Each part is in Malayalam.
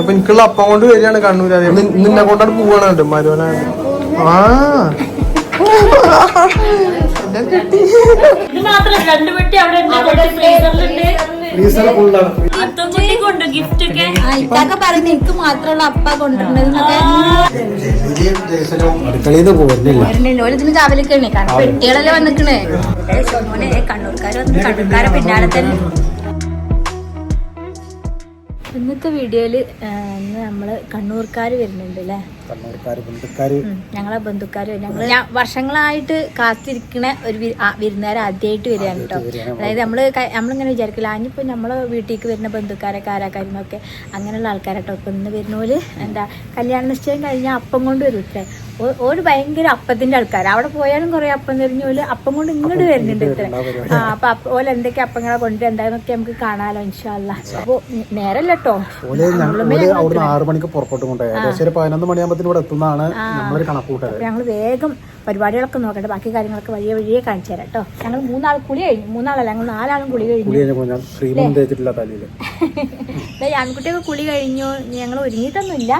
ഇപ്പൊ എനിക്കുള്ള അപ്പം കൊണ്ട് വരികയാണ് കണ്ണൂർ. അതെ നിന്നെ കൊണ്ടാണ് പോവാണ് മരുവനാണ്. ആ എനിക്ക് മാത്രമുള്ള അപ്പ കൊണ്ടുവരുന്നതൊക്കെ ഓരോന്നിനും ചാവലിക്കണേ കാരണം പെട്ടികളല്ലേ വന്നിക്കണേ. കണ്ണൂർക്കാര് വന്നിട്ട് കണ്ണൂർക്കാരെ പിന്നാലെ തന്നെ. ഇന്നത്തെ വീഡിയോയില് ഇന്ന് നമ്മള് കണ്ണൂർക്കാര് വരുന്നുണ്ട് അല്ലേ, ഞങ്ങളെ ബന്ധുക്കാര്. ഞങ്ങള് വർഷങ്ങളായിട്ട് കാത്തിരിക്കണ ഒരു വിരുന്നുകാർ ആദ്യമായിട്ട് വരികയാണ് കേട്ടോ. അതായത് നമ്മളിങ്ങനെ വിചാരിക്കില്ല അതിനിപ്പോൾ നമ്മളെ വീട്ടിലേക്ക് വരുന്ന ബന്ധുക്കാരൊക്കെ ആരാക്കാരെന്നൊക്കെ അങ്ങനെയുള്ള ആൾക്കാരട്ടോ. ഇപ്പം ഇന്ന് വരുന്ന പോലെ എന്താ കല്യാണ നിശ്ചയം കഴിഞ്ഞാൽ അപ്പം കൊണ്ട് വരും ഇത്രേ. ഒരു ഭയങ്കര അപ്പത്തിന്റെ ആൾക്കാർ. അവിടെ പോയാലും കുറെ അപ്പം തെരഞ്ഞ പോലെ അപ്പം കൊണ്ട് ഇങ്ങോട്ട് വരുന്നുണ്ട് ഇത്ര. അപ്പൊ ഓല എന്തൊക്കെ അപ്പങ്ങളെ കൊണ്ട് എന്താന്നൊക്കെ നമുക്ക് കാണാലോ ഇൻഷാ അല്ലാഹ്. അപ്പൊ നേരല്ല കേട്ടോ, 6 മണിക്ക് പുറപ്പെട്ടു കൊണ്ടുപോയി 11 മണിയാകുമ്പോൾ ഇവിടെ എത്തുന്നതാണ് നമ്മളൊരു കണക്കൂട്ടത്. ഞങ്ങൾ വേഗം പരിപാടികളൊക്കെ നോക്കട്ടെ, ബാക്കി കാര്യങ്ങളൊക്കെ വഴിയെ കാണിച്ചു തരാം കേട്ടോ. ഞങ്ങൾ 3 ആൾ കുളി കഴിഞ്ഞു. 3 ആളല്ല, ഞങ്ങൾ 4 ആളും കുളി കഴിഞ്ഞു. ആൺകുട്ടിയൊക്കെ കുളി കഴിഞ്ഞു. ഞങ്ങൾ ഒരുങ്ങിയിട്ടൊന്നുമില്ല.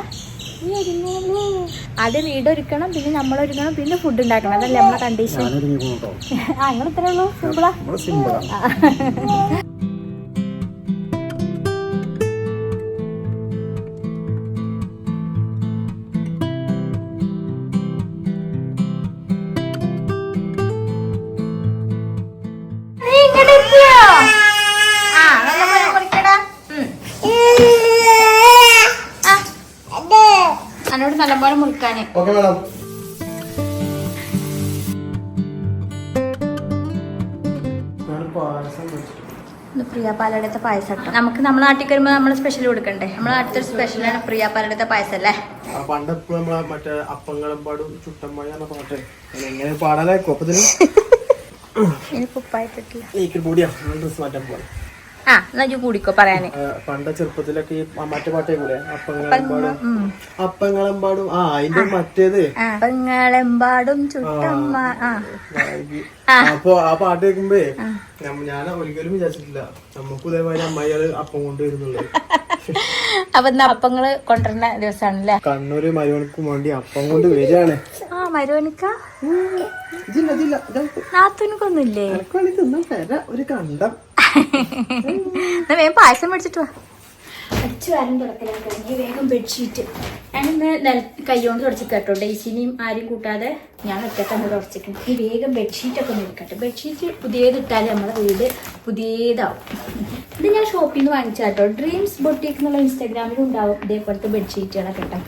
ആദ്യം വീടൊരുക്കണം, പിന്നെ നമ്മളൊരുക്കണം, പിന്നെ ഫുഡ് ഉണ്ടാക്കണം. അതല്ലേ നമ്മളെ കണ്ടീഷൻ. നിങ്ങൾ ഇത്രേ ഉള്ളൂ, സിമ്പിളാ. എന്നോട് നല്ലപോലെ മുറിക്കാനേ. പ്രിയ പാലടത്തെ പായസം കേട്ടോ. നമുക്ക് നമ്മളെ നാട്ടിൽ വരുമ്പോ നമ്മള് സ്പെഷ്യൽ കൊടുക്കണ്ടേ. നമ്മളെ നാട്ടിലത്തെ സ്പെഷ്യലാണ് പ്രിയ പാലടത്തെ പായസം അല്ലേ. പണ്ട് മറ്റേ അപ്പങ്ങളും പാടും ചുട്ടമ്മ പാട്ട് എങ്ങനെ പാടാനായിക്കോ അപ്പത്തിന് എനിക്ക് ഉപ്പായിട്ടില്ല. ഡ്രസ് മാറ്റാൻ പോവാ. ആ എന്നാ കൂടിക്കോ പറയാന്. പണ്ട് ചെറുപ്പത്തിലൊക്കെ ഈ മറ്റേ പാട്ടേ കൂടെ അപ്പങ്ങളെമ്പാടും അതിന്റെ മറ്റേത് അപ്പങ്ങളെമ്പാടും ചുട്ടമ്മ. അപ്പൊ ആ പാട്ട് കേൾക്കുമ്പേ ഞാൻ ഒരിക്കലും വിചാരിച്ചിട്ടില്ല നമുക്ക് ഇതേമാതിരി അമ്മായികള് അപ്പം കൊണ്ടുവരുന്നുള്ളത്. അപ്പൊ അപ്പങ്ങള് കൊണ്ടുവരുന്ന ദിവസമാണല്ലേ. കണ്ണൂര് മരുവനക്കും വേണ്ടി അപ്പം കൊണ്ട് വരികയാണ്. ആ മരുവനിക്ക നാത്തൂനക്കൊന്നുമില്ലേ ഒരു കണ്ടം. വേഗം പായസം മേടിച്ചിട്ട് വാ. അടിച്ചു വാരം തുടക്കലാണ് കഴിഞ്ഞ് വേഗം ബെഡ്ഷീറ്റ് ഞാനിന്ന് കൈകൊണ്ട് തുടച്ചിട്ട് കേട്ടോ. ഡേസിനെയും ആരും കൂട്ടാതെ ഞാൻ ഒറ്റക്കന്ന് തുടച്ചിട്ടുണ്ട്. ഈ വേഗം ബെഡ്ഷീറ്റൊക്കെ ഒന്ന് എടുക്കട്ടെ. ബെഡ്ഷീറ്റ് പുതിയതിട്ടാൽ നമ്മുടെ വീട് പുതിയതാവും. ഇത് ഞാൻ ഷോപ്പിൽ നിന്ന് വാങ്ങിച്ചാൽ കേട്ടോ. ഡ്രീംസ് ബൊട്ടീക്ക് എന്നുള്ള ഇൻസ്റ്റാഗ്രാമിലും ഉണ്ടാവും ഇതേപോലത്തെ ബെഡ്ഷീറ്റുകളൊക്കെ കേട്ടോ.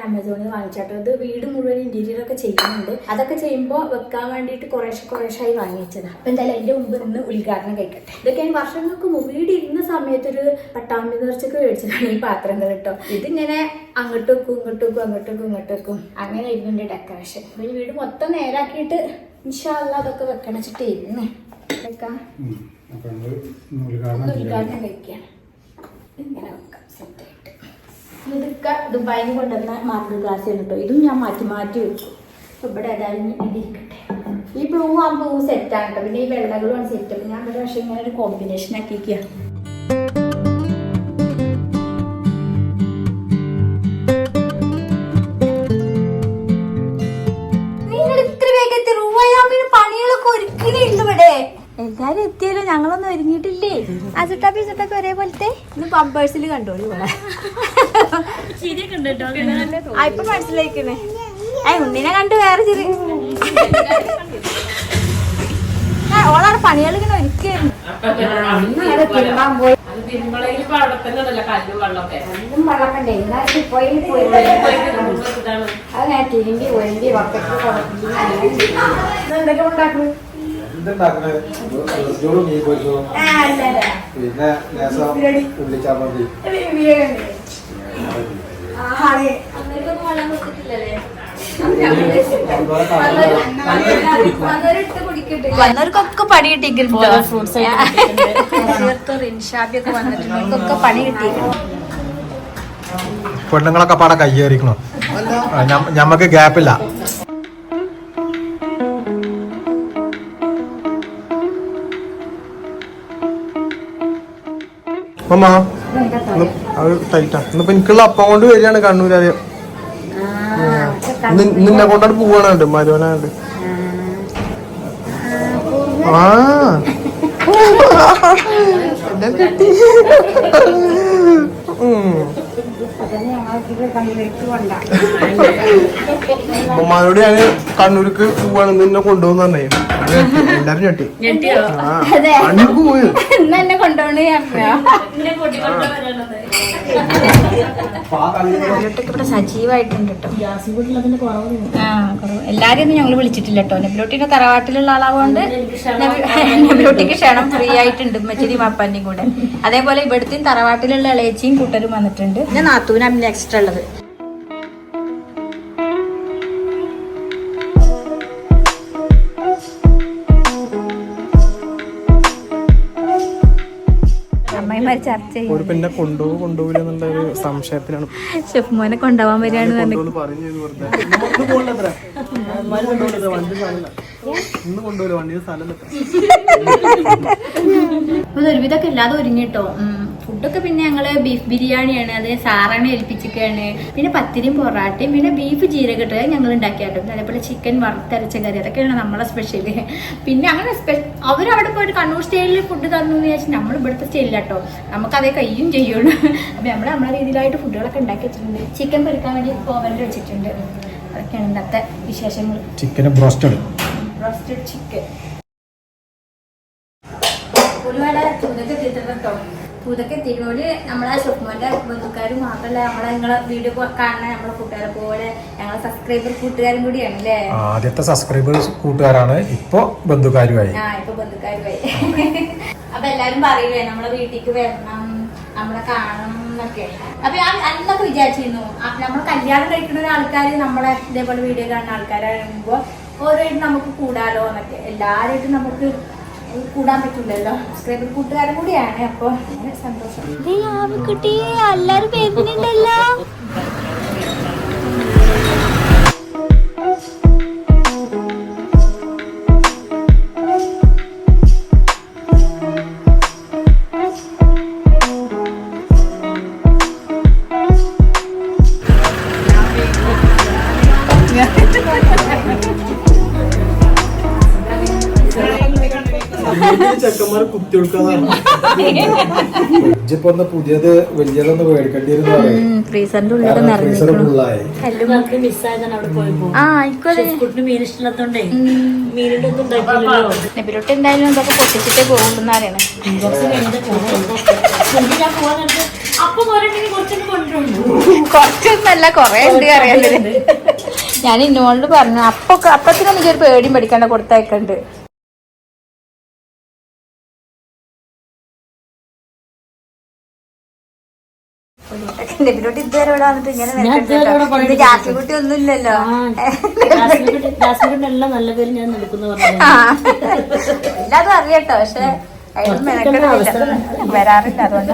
ആമസോണിൽ വാങ്ങിച്ചാട്ടോ. ഇത് വീട് മുഴുവൻ ഇന്റീരിയർ ഒക്കെ ചെയ്യുന്നുണ്ട്. അതൊക്കെ ചെയ്യുമ്പോൾ വെക്കാൻ വേണ്ടിയിട്ട് കുറേശ്ശായി വാങ്ങി വെച്ചതാണ്. അപ്പൊ എന്തായാലും അതിന്റെ മുമ്പ് ഇന്ന് ഉദ്ഘാടനം കഴിക്കട്ടെ. ഇതൊക്കെ ഞാൻ വർഷങ്ങൾക്ക് മുമ്പ് വീട് ഇരുന്ന സമയത്തൊരു പട്ടാമ്പി നേർച്ചക്ക് മേടിച്ചതാണ് ഈ പാത്രങ്ങൾ കേട്ടോ. ഇതിങ്ങനെ അങ്ങോട്ട് വെക്കും ഇങ്ങോട്ട് വെക്കും അങ്ങോട്ട് വെക്കും ഇങ്ങോട്ട് വെക്കും അങ്ങനെ ഇരുന്നുണ്ട് ഡെക്കറേഷൻ. അപ്പൊ ഈ വീട് മൊത്തം നേരാക്കിയിട്ട് ഇൻഷാ അല്ലാഹ് അതൊക്കെ വെക്കണം വെച്ചിട്ട് ഇരുന്ന് ഉദ്ഘാടനം കഴിക്കുകയാണ്. ഇങ്ങനെ വെക്കാം സെറ്റായിട്ട്. ഇതൊക്കെ ദുബായിന്ന് കൊണ്ടുവന്ന മാർബിൾ ഗ്ലാസ് കേട്ടോ. ഇതും ഞാൻ മാറ്റി വെക്കും. ഇവിടെ ഏതായാലും ഇതിരിക്കട്ടെ. ഈ ബ്ലൂ ആകുമ്പോൾ സെറ്റാണ് കേട്ടോ. പിന്നെ ഈ വെള്ളകളുമാണ് സെറ്റ്. അപ്പം ഞാൻ ഇവിടെ പക്ഷേ ഇങ്ങനെ ഒരു കോമ്പിനേഷൻ ആക്കിയിരിക്കുക. നിങ്ങൾ ഇത്ര വേഗത്തിൽ റൂവായാമിന് പണികളൊക്കെ ഒരുക്കിയിട്ടുണ്ട് ഇവിടെ. എല്ലാരും എത്തിയല്ലോ, ഞങ്ങളൊന്നും ഒരുങ്ങിയിട്ടില്ലേ. ആ ചുട്ടാപ്പി ഒരേപോലത്തെ ഇന്ന് പമ്പേഴ്സിൽ കണ്ടോളൂ ഇവിടെ. ഇപ്പൊ മനസ്സിലാക്കണേ. ഉണ്ണിനെ കണ്ട് വേറെ ചെറിയ ഓളാണ് പണികൾ ഇങ്ങനെ ഒരുക്കായിരുന്നു. എന്തൊക്കെ ഉണ്ടാക്കുന്നു? പിന്നെ വെള്ളം വെച്ചിട്ടില്ലല്ലേ. വന്നവർക്കൊക്കെ പണി കിട്ടിയിരിക്കും. റിൻഷാബിയൊക്കെ വന്നിട്ടുള്ളവർക്കൊക്കെ പണി കിട്ടിയിരിക്കും. പെണ്ണുങ്ങളൊക്കെ പാടെ കയ്യേറിക്കണോ? ഞമ്മക്ക് ഗ്യാപ്പില്ല. അമ്മ അത് ടൈറ്റാ. ഇന്നിപ്പോ എനിക്കുള്ള അപ്പം കൊണ്ട് വരികയാണ് കണ്ണൂർ. അറിയാം നിന്നെ കൊണ്ടാണ് പോവാണ് മരുവനാണ്ട്. ആ കിട്ടി. അമ്മമാരോട് ഞാൻ കണ്ണൂർക്ക് പോവാണ് നിന്നെ കൊണ്ടുപോകുന്ന പറഞ്ഞേ. എല്ലാരും ഞെട്ടി. കണ്ണൂർക്ക് പോയി എന്നെ കൊണ്ടുപോകണേ ഇവിടെ സജീവായിട്ടുണ്ട് കേട്ടോ. എല്ലാരും ഒന്നും ഞങ്ങൾ വിളിച്ചിട്ടില്ല കേട്ടോ. നെബിലോട്ടിന്റെ തറവാട്ടിലുള്ള ആളാവുകൊണ്ട് നെബിലോട്ടിക്ക് ക്ഷണം ഫ്രീ ആയിട്ടുണ്ട് ഉമ്മച്ചിരിയും അപ്പന്റെയും കൂടെ. അതേപോലെ ഇവിടുത്തെയും തറവാട്ടിലുള്ള ഇളയച്ചിയും കൂട്ടരും വന്നിട്ടുണ്ട്. പിന്നെ നാത്തൂനാണ് പിന്നെ എക്സ്ട്രാ ഉള്ളത്. ചർച്ച ഒരു പിന്നെ കൊണ്ടുപോകില്ല എന്നുള്ള ഒരു സംശയത്തിലാണ്. ഷെഫ് മോനെ കൊണ്ടുപോകാൻ വരികയാണ് ഒരുവിധമൊക്കെ ഇല്ലാതെ ഒരുങ്ങിട്ടോ. ഫുഡൊക്കെ പിന്നെ ഞങ്ങള് ബീഫ് ബിരിയാണിയാണ്, അത് സാറാണ് ഏൽപ്പിച്ചിരിക്കുകയാണ്. പിന്നെ പത്തിരിയും പൊറാട്ടയും പിന്നെ ബീഫ് ജീരകട്ട് ഞങ്ങൾ ഉണ്ടാക്കിയാട്ടോ. അതേപോലെ ചിക്കൻ വറുത്തരച്ച കറി, അതൊക്കെയാണ് നമ്മളെ സ്പെഷ്യല്. പിന്നെ അങ്ങനെ അവരവിടെ പോയിട്ട് കണ്ണൂർ സ്റ്റൈലിൽ ഫുഡ് തന്നു എന്ന് വിചാരിച്ചാൽ നമ്മൾ ഇവിടുത്തെ സ്റ്റൈലിലാട്ടോ. നമുക്കതേ കയ്യും ചെയ്യുള്ളൂ. അപ്പൊ നമ്മളെ രീതിയിലായിട്ട് ഫുഡുകളൊക്കെ ഉണ്ടാക്കി വെച്ചിട്ടുണ്ട്. ചിക്കൻ പൊരിക്കാൻ വേണ്ടി ഓവനിൽ വെച്ചിട്ടുണ്ട്. അതൊക്കെയാണ് ഇന്നത്തെ വിശേഷങ്ങൾ. ചിക്കൻ ബ്രോസ്റ്റഡ് ചിക്കൻ ഒരുപാട് ചൂതൊക്കെ എത്തിയിട്ടോ. ചൂതൊക്കെ എത്തിയതുപോലെ നമ്മളെ ഷെഫ്മോന്റെ ബന്ധുക്കാരും മാത്രമല്ല, നിങ്ങളെ വീഡിയോ കാണുന്ന നമ്മളെ കൂട്ടുകാരെ പോലെ ഞങ്ങളെ സബ്സ്ക്രൈബർ കൂട്ടുകാരും കൂടിയാണ് അല്ലേ. ആദ്യത്തെ സബ്സ്ക്രൈബേഴ്സ് കൂട്ടുകാരാണ്, ഇപ്പൊ ബന്ധുക്കാരുമായി. ഇപ്പൊ ബന്ധുക്കാരുമായി. അപ്പൊ എല്ലാരും പറയുവേ നമ്മളെ വീട്ടിലേക്ക് വരണം, നമ്മളെ കാണണം എന്നൊക്കെ. അപ്പൊ ഞാൻ അന്നൊക്കെ വിചാരിച്ചിരുന്നു നമ്മൾ കല്യാണം കഴിക്കുന്ന ഒരാൾക്കാര് നമ്മളെ ഇതേപോലെ വീഡിയോ കാണുന്ന ആൾക്കാരാകുമ്പോ ഓരോയിട്ടും നമുക്ക് കൂടാലോ എന്നൊക്കെ. എല്ലാരായിട്ടും നമുക്ക് കൂടാൻ പറ്റില്ലല്ലോ. സബ്സ്ക്രൈബർ കൂട്ടുകാരും കൂടിയാണ്. അപ്പൊ സന്തോഷം. കുട്ടി എല്ലാരും പേരുന്നുണ്ടല്ലോ. ചെക്കന്മാർ കുത്തിയെടുക്കാതാണ്. പുതിയത് വലിയതൊന്ന് മേടിക്കേണ്ടിയിരുന്നു. ഫ്രീസറിന്റെ ഉള്ളിൽ നെബിലോട്ട് എന്തായാലും എന്തൊക്കെ പൊട്ടിച്ചിട്ടേ പോകുന്ന അറിയണം. കുറച്ചൊന്നല്ല, കൊറേ ഉണ്ട് അറിയാലേ. ഞാൻ ഇന്നോട് പറഞ്ഞു അപ്പത്തിനൊന്നും എനിക്കൊരു പേടിയും പഠിക്കാണ്ട് കൊടുത്തയക്കണ്ട്. നെബിലോട്ട് ഇതുവരെ ഇവിടെ വന്നിട്ട് ഇങ്ങനെ ജാസിക്കുട്ടി ഒന്നും ഇല്ലല്ലോ. എല്ലാതും അറിയട്ടോ, പക്ഷെ വരാറില്ല. അതുകൊണ്ട്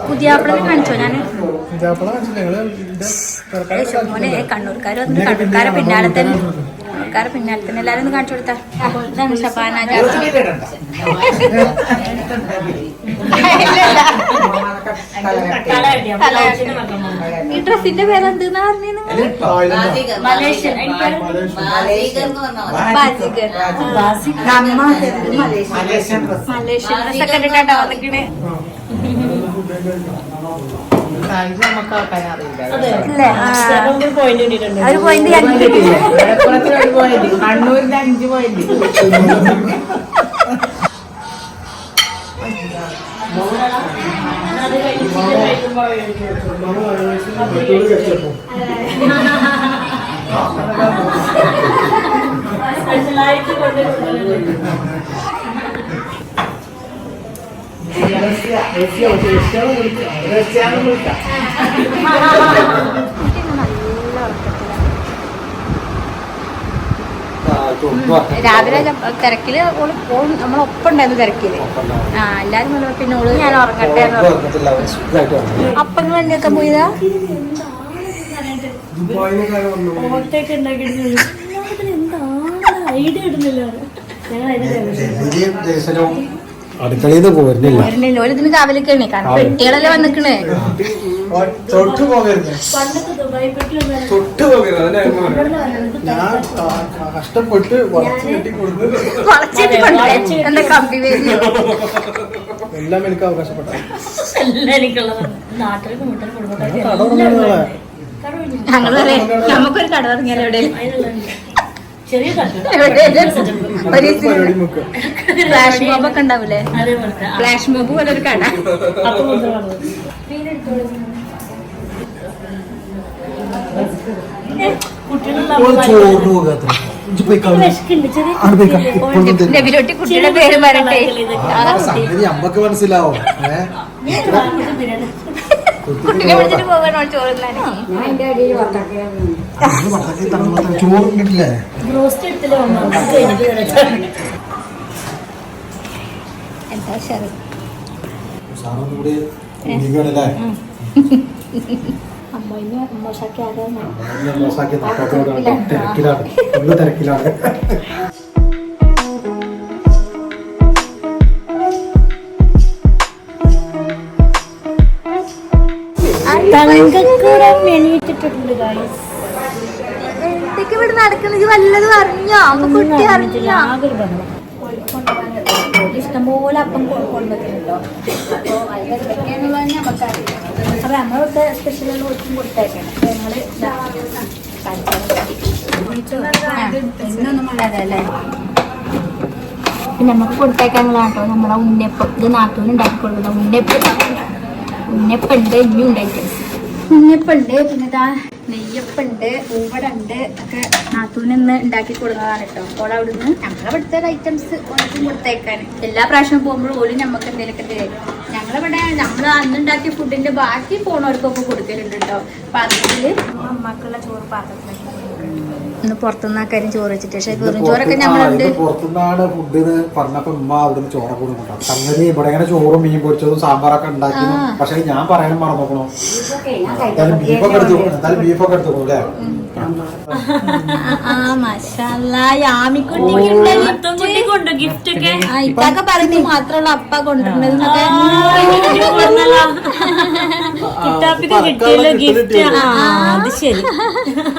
പുതിയാപ്പിളനെ കാണിച്ചോ ഞാന്. മോനെ കണ്ണൂർക്കാര് വന്നിട്ട് കണ്ണൂർക്കാരെ പിന്നാലെ തന്നെ എല്ലാരും ഒന്ന് കാണിച്ചു കൊടുത്താ. ഇതാണ് ഷബാന. ഈ ഡ്രസ്സിന്റെ പേരെന്തെന്നാ പറഞ്ഞത്? മലേഷ്യൻ ഡ്രസ്സൊക്കെ ഇട്ടിട്ടാ വന്നിക്കണേ. ഒരു പോയിന്റ് കണ്ണൂരിന്റെ 5 പോയിന്റ്. സ്പെഷ്യലായിട്ട് രാവിലെ തിരക്കില് നമ്മളൊപ്പം ഉണ്ടായിരുന്നു തിരക്കില്. ആ എല്ലാരും വന്നപ്പോ പിന്നെ ഓള് ഞാൻ ഉറങ്ങട്ടെ അപ്പങ്ങൾ എണ്ണയൊക്കെ പോയതാ. അടുക്കളയിൽ നിന്ന് പോരുന്നില്ല. ഓരോന്നിന് കാവലിക്കണേ കാരണം പെട്ടികളെല്ലാം വന്നിക്കണേ. കഷ്ടപ്പെട്ട് എന്റെ കമ്പി വേദി എല്ലാം എനിക്ക് അവകാശപ്പെട്ട ഞങ്ങൾ നമുക്കൊരു കട തുടങ്ങിയാലോ എവിടെയും ഫ്ലാഷ് മോബ് ഒക്കെ ഉണ്ടാവൂലേ? ഫ്ലാഷ് മോബ് പോലെ ഒരു കട. നബിലോട്ടി കുട്ടിയുടെ പേര് പറയട്ടെ. അമ്മക്ക് മനസ്സിലാവും. കുട്ടിനെ വിളിച്ചിട്ട് പോകാനോ ചോറുന്നാണ്. ചോറിട്ടില്ലേ? എന്താ ശരി അമ്മ മോശാക്കി തിരക്കിലാണ്. എന്തൊക്കെ ഇവിടെ നടക്കുന്നത് വല്ലതും അറിഞ്ഞോ? അപ്പൊ കുട്ടി അറിഞ്ഞോ? ഇഷ്ടംപോലെ അപ്പം കൊണ്ടുവന്നിട്ടുണ്ടോ? അപ്പൊ അതിലെന്തൊക്കെയാണെന്നുള്ളത് നമുക്കറിയാം. അപ്പൊ നമ്മളിവിടെ സ്പെഷ്യൽ ഒട്ടും കൊടുത്തേക്കണം. അപ്പൊ ഞങ്ങള് ഇന്നൊന്നും ഉണ്ടാകല്ലേ. പിന്നെ നമുക്ക് കൊടുത്തേക്കാനുള്ളതാണ് കേട്ടോ നമ്മളെ ഉണ്ണിയപ്പം. ഇത് നാത്തൂന് ഉണ്ടാക്കിക്കൊള്ളുന്ന ഉണ്ണിയപ്പുണ്ട്. ഇനിയും ഉണ്ട് ഐറ്റംസ്. ഉണ്ണിയപ്പുണ്ട്, പിന്നെ ഇതാ നെയ്യപ്പുണ്ട്, ഊവടുണ്ട് ഒക്കെ നാത്തൂനിന്ന് ഉണ്ടാക്കി കൊടുക്കുന്നതാണ് കേട്ടോ. അപ്പോൾ അവിടുന്ന് നമ്മളവിടുത്തെ ഐറ്റംസ് ഓരോരുത്തരും കൊടുത്തേക്കാൻ എല്ലാ പ്രാവശ്യം പോകുമ്പോഴും ഓലും നമുക്ക് എന്തെങ്കിലുമൊക്കെ തരും. ഞങ്ങളിവിടെ നമ്മൾ അന്നുണ്ടാക്കിയ ഫുഡിന്റെ ബാക്കി പോണവർക്കൊക്കെ കൊടുക്കലുണ്ട് കേട്ടോ. പാത്രത്തില് അമ്മക്കുള്ള ചോറ് പാത്രത്തിലൊക്കെ ഇന്ന് പുറത്തുനിന്ന് ആ കാര്യം ചോറ് വെച്ചിട്ട്. പക്ഷെ വെറും ചോറൊക്കെ ഞങ്ങളുണ്ട്. പുറത്തുനിന്നാണ് ഫുഡ് പറഞ്ഞപ്പോ ഉമ്മ അവിടുന്ന് ചോറൊക്കെ കൊടുക്കും. സംഗതി ഇവിടെ ഇങ്ങനെ ചോറും മീൻ പൊരിച്ചതും സാമ്പാറൊക്കെ ഉണ്ടാക്കി. പക്ഷെ ഞാൻ പറയാനും മറന്നോക്കണോ, ബീഫൊക്കെ എടുത്തു അല്ലേ? ഇപ്പൊക്കെ പറഞ്ഞ് മാത്രമുള്ള അപ്പ കൊണ്ടുവരുന്നതൊക്കെ കിട്ടിയല്ലോ ഗിഫ്റ്റ്. അത് ശരി,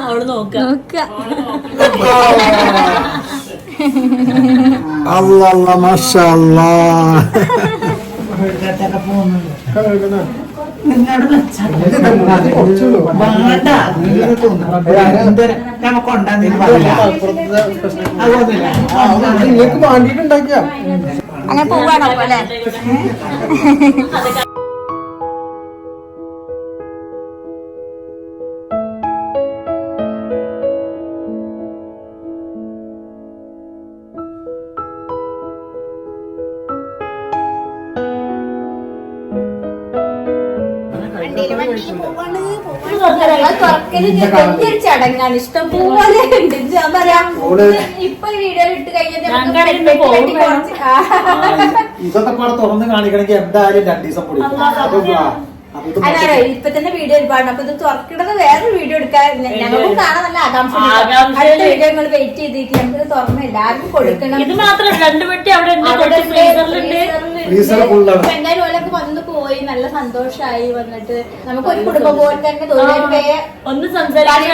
അവള് നോക്ക അല്ലാ മാഷാ അല്ലാ. അങ്ങനെ പോവാണോ അല്ലേ? ചടങ്ങാണ്. ഇഷ്ടം പോലെ ഉണ്ട്. ഞാൻ പറയാം ഇപ്പൊ വീഡിയോയിൽ ഇട്ട് കഴിഞ്ഞാൽ ഇതൊക്കെ പാടെ തുറന്ന് കാണിക്കണമെങ്കിൽ എന്തായാലും 2 ദിവസം കൂടി. അതാണ് ഇപ്പൊ തന്നെ വീഡിയോ ഒരുപാട്. അപ്പൊ ഇത് തുറക്കണത് വേറൊരു വീഡിയോ എടുക്കാൻ ഞങ്ങൾക്ക് കാണാൻ നല്ല ആകാംക്ഷ. അടുത്ത വീഡിയോ നിങ്ങൾ വെയിറ്റ് ചെയ്തിട്ട് ഞങ്ങൾക്ക് തുറന്ന് എല്ലാവർക്കും കൊടുക്കണം. ഇത് മാത്രം 2 പെട്ടി അവിടെ എന്തായാലും ഓലൊക്കെ വന്ന് പോയി നല്ല സന്തോഷമായി വന്നിട്ട് നമുക്ക് ഒരു കുടുംബം പോലെ തന്നെ ഒന്ന് സംസാരിക്കാൻ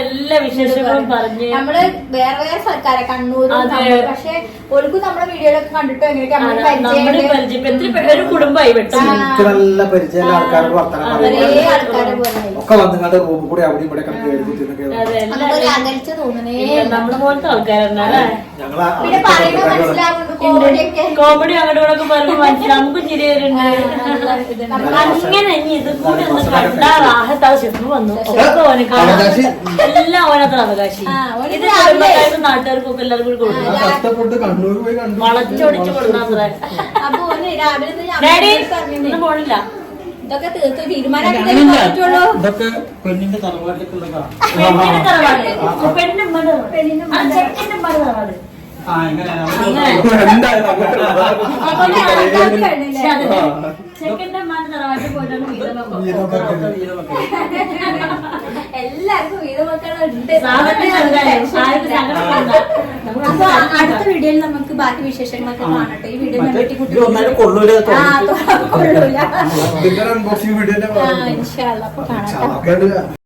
എല്ലാ വിശേഷങ്ങളും പറഞ്ഞ് നമ്മള് വേറെ വേറെ സർക്കാരെ കണ്ണൂരും പക്ഷെ ഓൽക്കും നമ്മുടെ വീഡിയോയിലൊക്കെ കണ്ടിട്ടോ എങ്ങനെയൊക്കെ ഒരു കുടുംബമായി നല്ല പരിചയമുള്ള ആൾക്കാരോട് വർത്തമാനം ഒക്കെ വന്നുകൊണ്ട് റൂമിൽ കൂടി അവിടെ ഇവിടെ അകൽച്ച തോന്നണേ. നമ്മളെ പോലത്തെ ആൾക്കാരെന്നാണ്. പിന്നെ പറയുന്നത് മനസ്സിലാവുന്നുണ്ട്. കോമഡി അങ്ങോട്ട് ഇവിടെയൊക്കെ പറയുമ്പോൾ മനസ്സിലാവും. നമുക്കും ചിരി വരുന്നുണ്ട്. അങ്ങനെ ഇനി ഇത് കൂടി ഒന്ന് കണ്ടാ റാഹത്താ ചെന്ന് വന്നു. ഒക്കെ ഓനെ കാണാം. എല്ലാം ഓനത്ര അവകാശി. ഇത് നാട്ടുകാർക്കൊക്കെ എല്ലാവരും കൂടി കൊടുക്കും. വളച്ചൊടിച്ച് കൊടുക്കാൻ ഡാഡി ഇന്ന് പോണില്ല. ഇതൊക്കെ തീർത്ത് തീരുമാനമാക്കി പറ്റുള്ളൂ. ഇതൊക്കെ പെണ്ണിന്റെ തറവാട്ടിലേക്കുള്ള പെണ്ണിന്റെ തറവാട് പെണ്ണിന്റെ ഉമ്മയുടെ തറവാട് ചെക്കന്റെ ഉമ്മയുടെ തറവാട് ചെക്കന്റെ ഉമ്മയുടെ തറവാട്ടിൽ പോയിട്ടാണ് എല്ലാവർക്കും വീതമക്കളുണ്ട്. അപ്പൊ അടുത്ത വീഡിയോയിൽ നമുക്ക് ബാക്കി വിശേഷങ്ങളൊക്കെ കാണട്ടെ. ഈ വീഡിയോ അൺബോക്സിംഗ് വീഡിയോ ഇൻഷാ അല്ലാ. അപ്പൊ കാണാം.